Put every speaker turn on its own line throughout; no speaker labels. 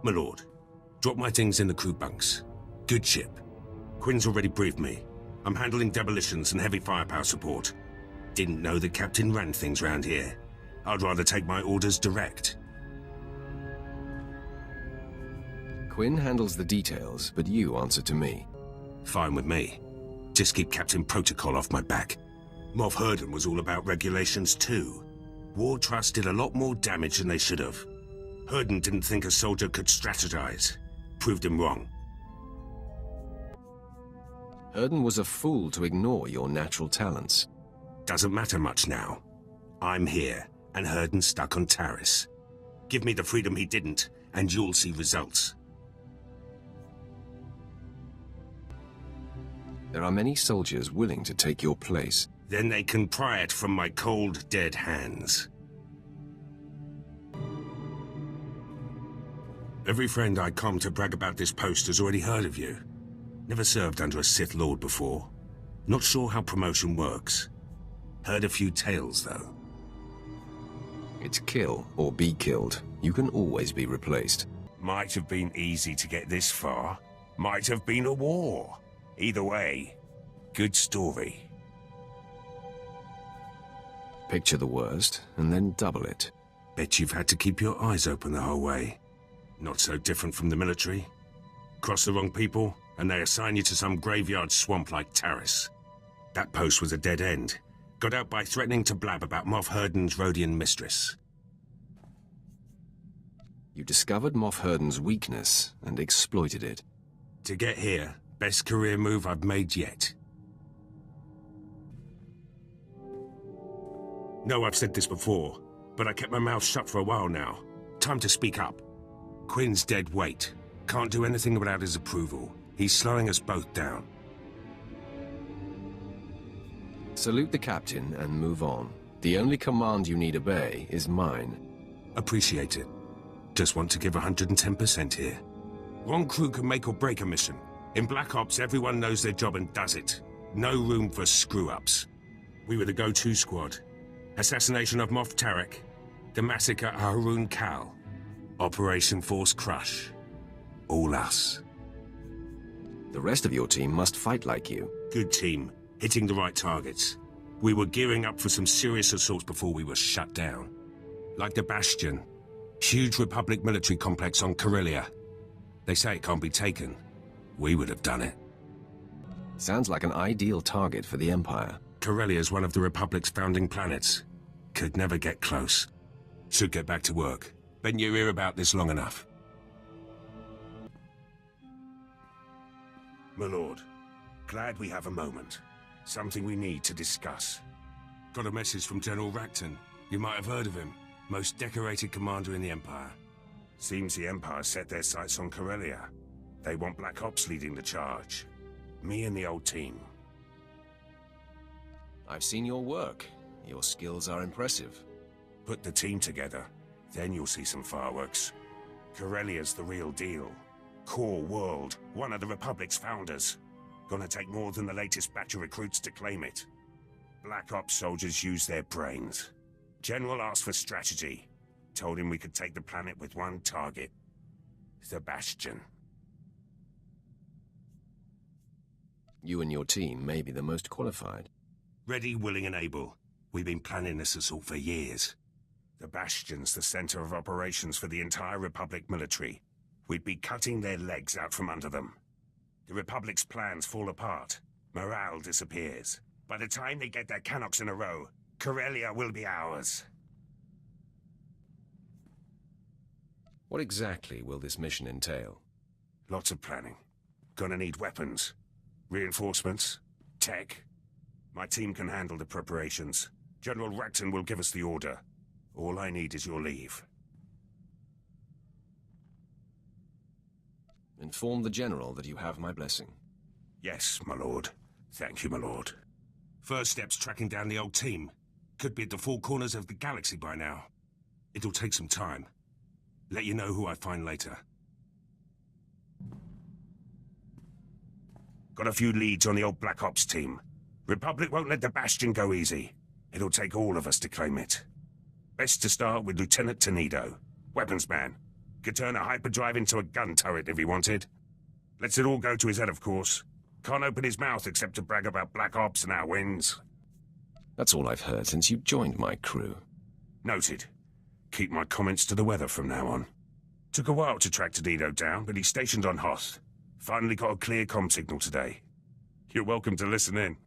My lord, drop my things in the crew bunks. Good ship. Quinn's already briefed me. I'm handling demolitions and heavy firepower support. Didn't know the captain ran things round here. I'd rather take my orders direct.
Quinn handles the details, but you answer to me.
Fine with me. Just keep Captain Protocol off my back. Moff Herden was all about regulations too. War Trust did a lot more damage than they should have. Herden didn't think a soldier could strategize. Proved him wrong.
Herden was a fool to ignore your natural talents.
Doesn't matter much now. I'm here, and Herden's stuck on Taris. Give me the freedom he didn't, and you'll see results.
There are many soldiers willing to take your place.
Then they can pry it from my cold, dead hands. Every friend I come to brag about this post has already heard of you. Never served under a Sith Lord before. Not sure how promotion works. Heard a few tales, though.
It's kill or be killed. You can always be replaced.
Might have been easy to get this far. Might have been a war. Either way, good story.
Picture the worst, and then double it.
Bet you've had to keep your eyes open the whole way. Not so different from the military. Cross the wrong people, and they assign you to some graveyard swamp like Taris. That post was a dead end. Got out by threatening to blab about Moff Herden's Rhodian mistress.
You discovered Moff Herden's weakness and exploited it.
To get here, best career move I've made yet. No, I've said this before, but I kept my mouth shut for a while now. Time to speak up. Quinn's dead weight. Can't do anything without his approval. He's slowing us both down.
Salute the captain and move on. The only command you need obey is mine.
Appreciate it. Just want to give 110% here. One crew can make or break a mission. In Black Ops, everyone knows their job and does it. No room for screw-ups. We were the go-to squad. Assassination of Moff Tarek. The massacre at Haroon Kal. Operation Force Crush. All us.
The rest of your team must fight like you.
Good team. Hitting the right targets. We were gearing up for some serious assaults before we were shut down. Like the Bastion. Huge Republic military complex on Corellia. They say it can't be taken. We would have done it.
Sounds like an ideal target for the Empire.
Corellia is one of the Republic's founding planets. Could never get close. Should get back to work. Been your ear about this long enough. My lord, glad we have a moment. Something we need to discuss. Got a message from General Racton. You might have heard of him. Most decorated commander in the Empire. Seems the Empire set their sights on Corellia. They want Black Ops leading the charge. Me and the old team.
I've seen your work. Your skills are impressive.
Put the team together, then you'll see some fireworks. Corellia's the real deal. Core world, one of the Republic's founders. Gonna take more than the latest batch of recruits to claim it. Black Ops soldiers use their brains. General asked for strategy. Told him we could take the planet with one target. The Bastion.
You and your team may be the most qualified.
Ready, willing, and able. We've been planning this assault for years. The Bastion's the center of operations for the entire Republic military. We'd be cutting their legs out from under them. The Republic's plans fall apart. Morale disappears. By the time they get their cannons in a row, Corellia will be ours.
What exactly will this mission entail?
Lots of planning. Gonna need weapons, reinforcements, tech. My team can handle the preparations. General Racton will give us the order. All I need is your leave.
Inform the General that you have my blessing.
Yes, my lord. Thank you, my lord. First step's tracking down the old team. Could be at the four corners of the galaxy by now. It'll take some time. Let you know who I find later. Got a few leads on the old Black Ops team. Republic won't let the Bastion go easy. It'll take all of us to claim it. Best to start with Lieutenant Tenedo, weapons man. Could turn a hyperdrive into a gun turret if he wanted. Lets it all go to his head, of course. Can't open his mouth except to brag about Black Ops and our wins.
That's all I've heard since you joined my crew.
Noted. Keep my comments to the weather from now on. Took a while to track Tonido down, but he's stationed on Hoth. Finally got a clear comm signal today. You're welcome to listen in.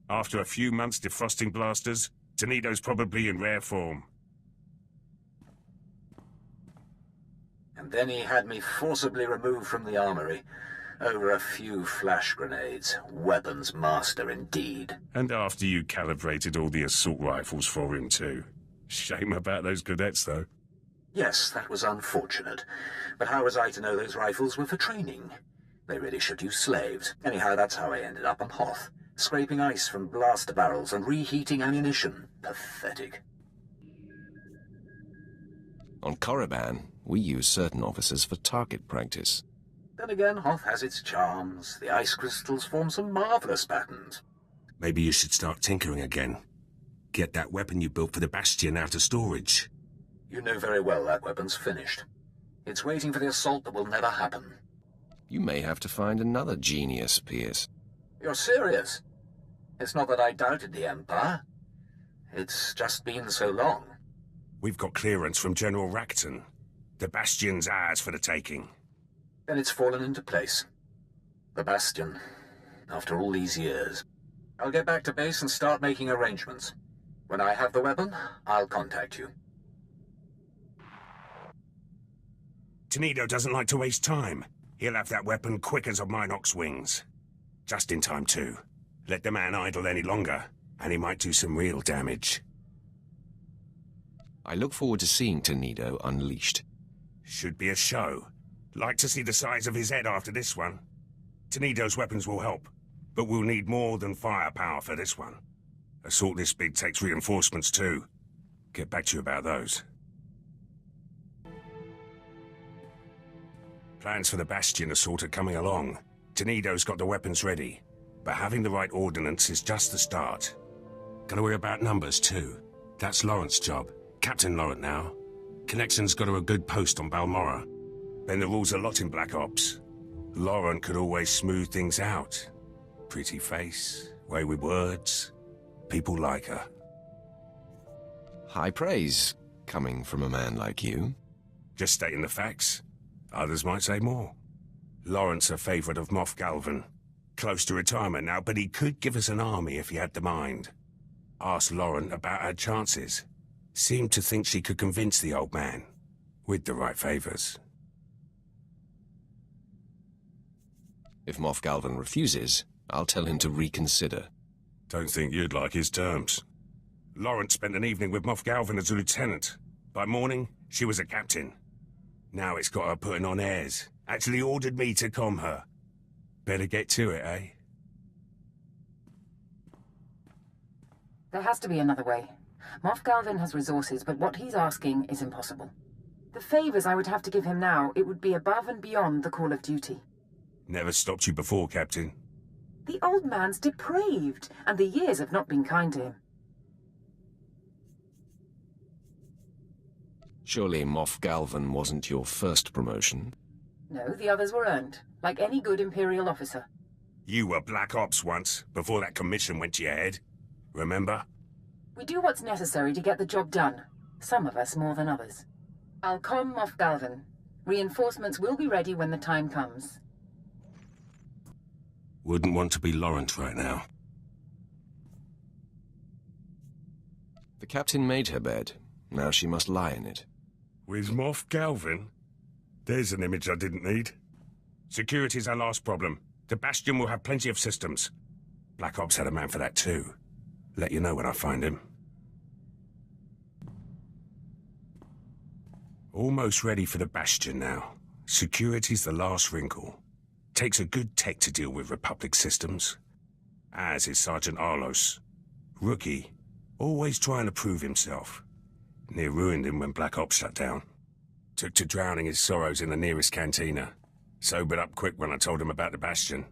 After a few months defrosting blasters, Tonido's probably in rare form.
And then he had me forcibly removed from the armory. Over a few flash grenades. Weapons master indeed.
And after you calibrated all the assault rifles for him too. Shame about those cadets though.
Yes, that was unfortunate. But how was I to know those rifles were for training? They really should use slaves. Anyhow, that's how I ended up on Hoth. Scraping ice from blaster barrels and reheating ammunition. Pathetic.
On Korriban, we use certain officers for target practice.
Then again, Hoth has its charms. The ice crystals form some marvelous patterns.
Maybe you should start tinkering again. Get that weapon you built for the Bastion out of storage.
You know very well that weapon's finished. It's waiting for the assault that will never happen.
You may have to find another genius, Pierce.
You're serious? It's not that I doubted the Empire. It's just been so long.
We've got clearance from General Rakton. The Bastion's ours for the taking.
Then it's fallen into place. The Bastion. After all these years. I'll get back to base and start making arrangements. When I have the weapon, I'll contact you.
Tonido doesn't like to waste time. He'll have that weapon quick as a Minox wings. Just in time, too. Let the man idle any longer, and he might do some real damage.
I look forward to seeing Tonido unleashed.
Should be a show. Like to see the size of his head after this one. Tonido's weapons will help, but we'll need more than firepower for this one. Assault this big takes reinforcements, too. Get back to you about those. Plans for the Bastion assault are coming along. Tonido's got the weapons ready, but having the right ordnance is just the start. Gotta worry about numbers, too. That's Lorant's job. Captain Lorant now. Connection's got her a good post on Balmorra. Bend the rules a lot in Black Ops. Lorant could always smooth things out. Pretty face, way with words. People like her.
High praise, coming from a man like you.
Just stating the facts. Others might say more. Lorant's a favourite of Moff Galvan. Close to retirement now, but he could give us an army if he had the mind. Asked Lorant about her chances. Seemed to think she could convince the old man. With the right favours.
If Moff Galvan refuses, I'll tell him to reconsider.
Don't think you'd like his terms. Lorant spent an evening with Moff Galvan as a lieutenant. By morning, she was a captain. Now it's got her putting on airs. Actually ordered me to comm her. Better get to it, eh?
There has to be another way. Moff Galvan has resources, but what he's asking is impossible. The favours I would have to give him now, it would be above and beyond the call of duty.
Never stopped you before, Captain.
The old man's depraved, and the years have not been kind to him.
Surely Moff Galvan wasn't your first promotion?
No, the others were earned, like any good Imperial officer.
You were Black Ops once, before that commission went to your head. Remember?
We do what's necessary to get the job done. Some of us more than others. I'll comm Moff Galvan. Reinforcements will be ready when the time comes.
Wouldn't want to be Lorant right now.
The captain made her bed. Now she must lie in it.
With Moff Galvan? There's an image I didn't need. Security's our last problem. The Bastion will have plenty of systems. Black Ops had a man for that too. Let you know when I find him. Almost ready for the Bastion now. Security's the last wrinkle. Takes a good tech to deal with Republic systems. As is Sergeant Arlos. Rookie. Always trying to prove himself. Near ruined him when Black Ops shut down. Took to drowning his sorrows in the nearest cantina. Sobered up quick when I told him about the Bastion.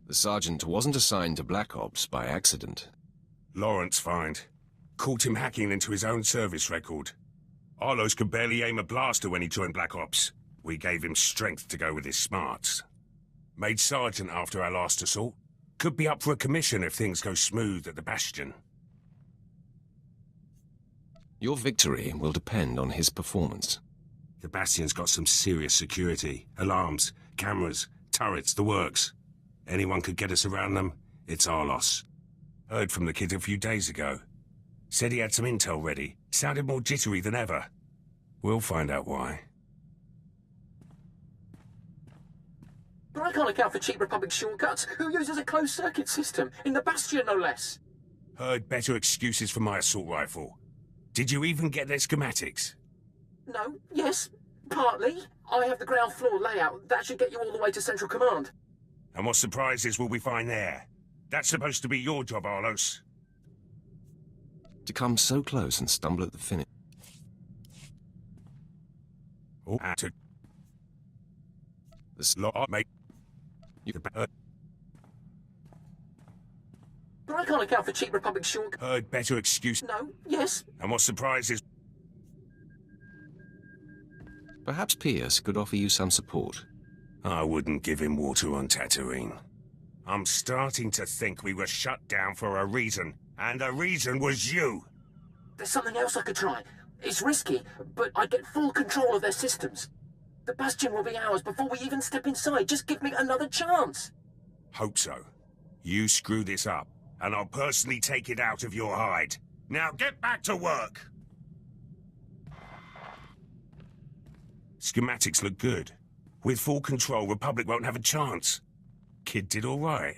The sergeant wasn't assigned to Black Ops by accident.
Lawrence find. Caught him hacking into his own service record. Arlos could barely aim a blaster when he joined Black Ops. We gave him strength to go with his smarts. Made Sergeant after our last assault. Could be up for a commission if things go smooth at the Bastion.
Your victory will depend on his performance.
The Bastion's got some serious security. Alarms, cameras, turrets, the works. Anyone could get us around them, it's our loss. Heard from the kid a few days ago. Said he had some intel ready. Sounded more jittery than ever. We'll find out why.
But I can't account for cheap Republic shortcuts. Who uses a closed-circuit system? In the Bastion, no less.
Heard better excuses for my assault rifle. Did you even get their schematics?
No, yes, partly. I have the ground floor layout. That should get you all the way to Central Command.
And what surprises will we find there? That's supposed to be your job, Arlos.
To come so close and stumble at the finish.
Oh, the slot, mate.
But I can't account for cheap Republic shortcuts.
Heard better excuse.
No, yes.
And what surprises?
Perhaps Pierce could offer you some support.
I wouldn't give him water on Tatooine. I'm starting to think we were shut down for a reason, and the reason was you.
There's something else I could try. It's risky, but I get full control of their systems. The Bastion will be ours before we even step inside. Just give me another chance.
Hope so. You screw this up, and I'll personally take it out of your hide. Now get back to work! Schematics look good. With full control, Republic won't have a chance. Kid did all right.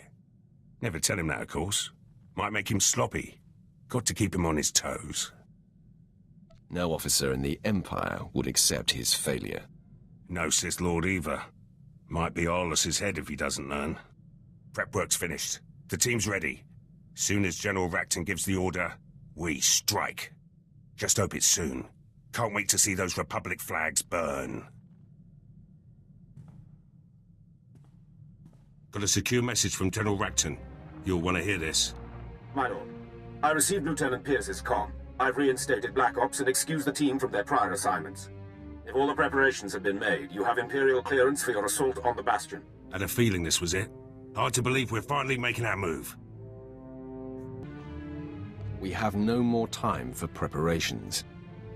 Never tell him that, of course. Might make him sloppy. Got to keep him on his toes.
No officer in the Empire would accept his failure.
No Sith Lord either. Might be Arlos's head if he doesn't learn. Prep work's finished. The team's ready. Soon as General Racton gives the order, we strike. Just hope it's soon. Can't wait to see those Republic flags burn. Got a secure message from General Racton. You'll want to hear this.
My lord, I received Lieutenant Pierce's comm. I've reinstated Black Ops and excused the team from their prior assignments. If all the preparations have been made, you have Imperial clearance for your assault on the Bastion.
Had a feeling this was it. Hard to believe we're finally making our move.
We have no more time for preparations.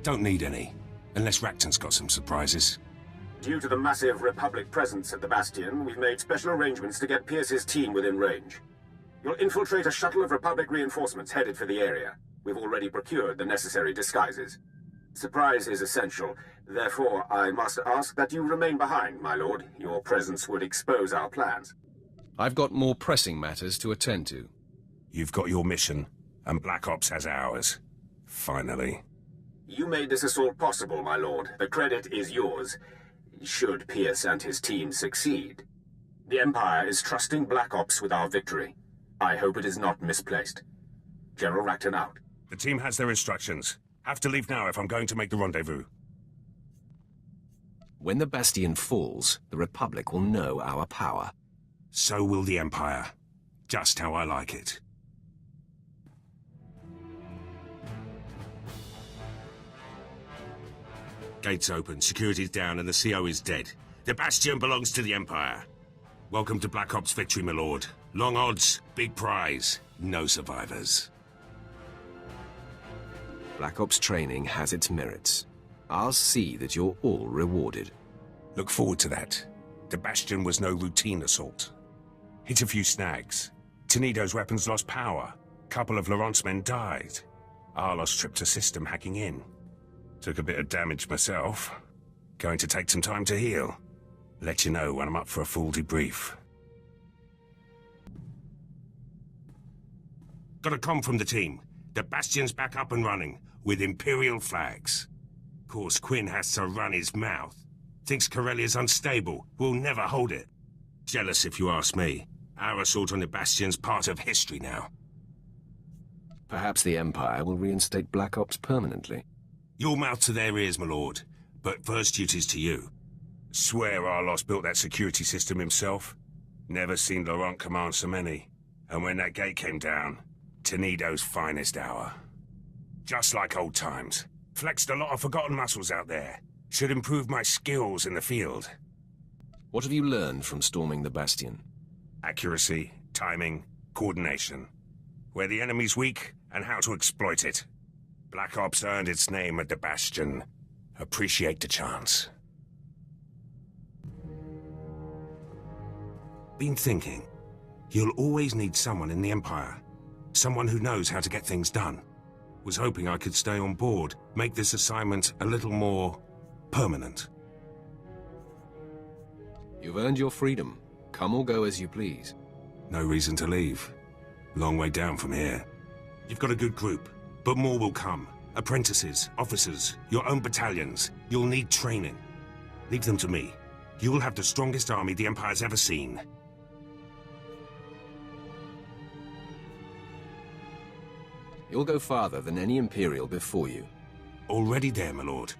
Don't need any, unless Racton's got some surprises.
Due to the massive Republic presence at the Bastion, we've made special arrangements to get Pierce's team within range. You'll infiltrate a shuttle of Republic reinforcements headed for the area. We've already procured the necessary disguises. Surprise is essential. Therefore, I must ask that you remain behind, my lord. Your presence would expose our plans.
I've got more pressing matters to attend to.
You've got your mission, and Black Ops has ours. Finally.
You made this assault possible, my lord. The credit is yours, should Pierce and his team succeed. The Empire is trusting Black Ops with our victory. I hope it is not misplaced. General Racton out.
The team has their instructions. Have to leave now if I'm going to make the rendezvous.
When the Bastion falls, the Republic will know our power.
So will the Empire. Just how I like it. Gates open, security's down, and the CO is dead. The Bastion belongs to the Empire. Welcome to Black Ops victory, my lord. Long odds, big prize, no survivors.
Black Ops training has its merits. I'll see that you're all rewarded.
Look forward to that. The Bastion was no routine assault. Hit a few snags. Tenido's weapons lost power. Couple of Lorant's men died. Arlos tripped a system hacking in. Took a bit of damage myself. Going to take some time to heal. Let you know when I'm up for a full debrief. Got a comm from the team. The Bastion's back up and running, with Imperial flags. Of course, Quinn has to run his mouth. Thinks Corellia's unstable. We'll never hold it. Jealous if you ask me. Our assault on the Bastion's part of history now.
Perhaps the Empire will reinstate Black Ops permanently.
Your mouth to their ears, my lord. But first duty's to you. Swear Arlos built that security system himself. Never seen Lorant command so many. And when that gate came down, Tenido's finest hour. Just like old times. Flexed a lot of forgotten muscles out there. Should improve my skills in the field.
What have you learned from storming the Bastion?
Accuracy, timing, coordination. Where the enemy's weak, and how to exploit it. Black Ops earned its name at the Bastion. Appreciate the chance. Been thinking. You'll always need someone in the Empire. Someone who knows how to get things done. Was hoping I could stay on board, make this assignment a little more permanent.
You've earned your freedom. Come or go as you please.
No reason to leave. Long way down from here. You've got a good group, but more will come. Apprentices, officers, your own battalions. You'll need training. Leave them to me. You'll have the strongest army the Empire's ever seen.
You'll go farther than any Imperial before you.
Already there, my lord.